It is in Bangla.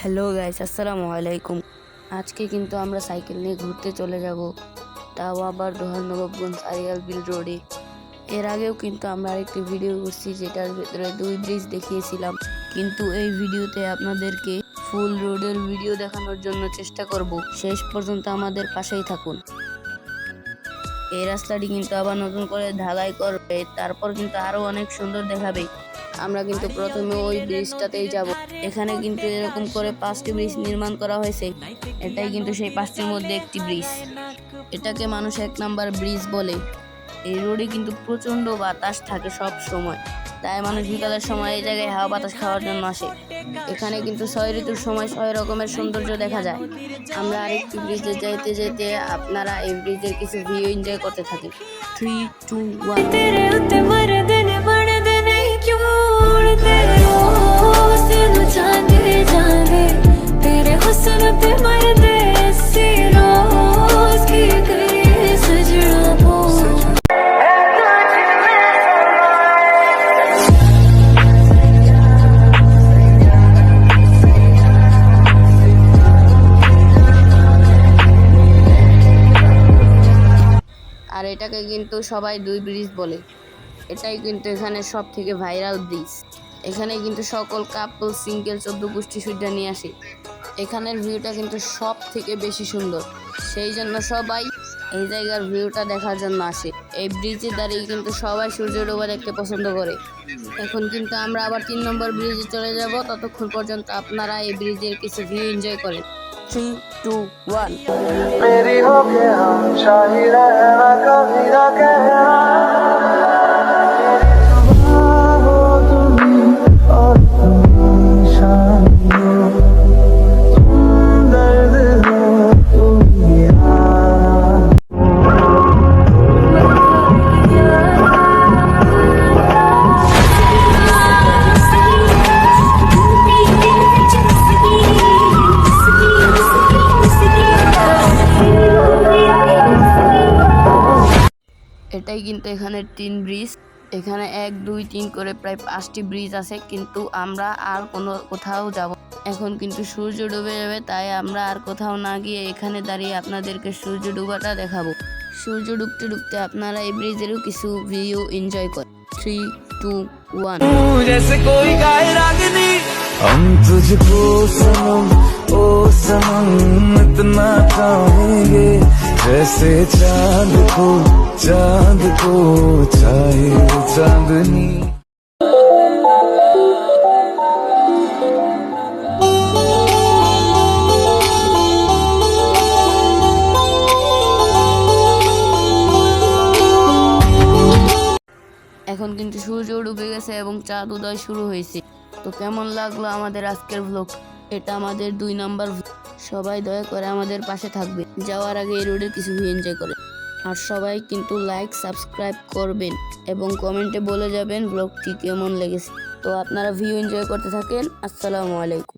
হ্যালো গাইস, আসসালামু আলাইকুম। আজকে কিন্তু আমরা সাইকেল নিয়ে ঘুরতে চলে যাব, তাও আবার দোহার নবাবগঞ্জ আরিয়াল বিল রোডে। এর আগেও কিন্তু আমরা আরেকটি ভিডিও করছি যেটার ভেতরে 2 ব্রিজ দেখিয়েছিলাম, কিন্তু এই ভিডিওতে আপনাদেরকে ফুল রোডের ভিডিও দেখানোর জন্য চেষ্টা করব। শেষ পর্যন্ত আমাদের পাশেই থাকুন। এই রাস্তাটি কিন্তু আবার নতুন করে ঢালাই করবে, তারপর কিন্তু আরো অনেক সুন্দর দেখাবে। আমরা কিন্তু প্রথমে ওই ব্রিজটাতেই যাব। এখানে কিন্তু এরকম করে 5টি ব্রিজ নির্মাণ করা হয়েছে। এটাই কিন্তু সেই 5টির মধ্যে একটি ব্রিজ। এটাকে মানুষ 1 নাম্বার ব্রিজ বলে। এই রোডে কিন্তু প্রচন্ড বাতাস থাকে সব সময়, তাই মানুষ বিকালের সময় এই জায়গায় হাওয়া বাতাস খাওয়ার জন্য আসে। এখানে কিন্তু 6 ঋতুর সময় 6 রকমের সৌন্দর্য দেখা যায়। আমরা আরেকটি ব্রিজে যেতে যেতে আপনারা এই ব্রিজের কিছু ভিউ এনজয় করতে থাকেন। 3, 2, 1। আর এটাকে কিন্তু সবাই 2 ব্রিজ বলে। এটাই কিন্তু এখানে সব থেকে ভাইরাল ব্রিজ। এখানে কিন্তু সকল কাপল সিঙ্গেল 14 গোষ্ঠী সুদ্ধা নিয়ে আসে। এখানের ভিউটা কিন্তু সব থেকে বেশি সুন্দর, সেই জন্য সবাই এই জায়গার ভিউটা দেখার জন্য আসে। এই ব্রিজে দাঁড়িয়ে কিন্তু সবাই সূর্য ডোবা দেখতে পছন্দ করে। এখন কিন্তু আমরা আবার 3 নম্বর ব্রিজে চলে যাব। ততক্ষণ পর্যন্ত আপনারা এই ব্রিজের কিছু ভিউ এনজয় করেন। 3, 2, 1। मेरी होके हम शाही रहना कभी ना कहना हो तुम और तुम शान हो तुम दर्द हो तुम यार এটাই কিন্তু এখানে 3 ব্রিজ। এখানে 1, 2, 3 করে প্রায় 5টি ব্রিজ আছে, কিন্তু আমরা আর কোথাও যাব। এখন কিন্তু সূর্য ডুবে যাবে, তাই আমরা আর কোথাও না গিয়ে এখানে দাঁড়িয়ে আপনাদেরকে সূর্য ডুবাটা দেখাবো। সূর্য ডুবতে ডুবতে আপনারা এই ব্রিজেরও কিছু ভিউ এনজয় করেন। 3, 2, 1। जैसे कोई गाय रागिनी हम तुझको सनम ओ सनम इतना चाहेंगे जैसे चांद को चाहे चांदनी। এখন কিন্তু সূর্য ডুবে গেছে এবং চাঁদ উদয় শুরু হয়েছে। তো কেমন লাগলো আমাদের আজকের ভ্লগ? এটা আমাদের 2 নাম্বার। সবাই দয়া করে আমাদের পাশে থাকবে। যাওয়ার আগে এই রোডের কিছু ভিউ এনজয় করে। আর সবাই কিন্তু লাইক সাবস্ক্রাইব করবেন এবং কমেন্টে বলে যাবেন ব্লগটি কেমন লেগেছে। তো আপনারা ভিউ এনজয় করতে থাকেন। আসসালামু আলাইকুম।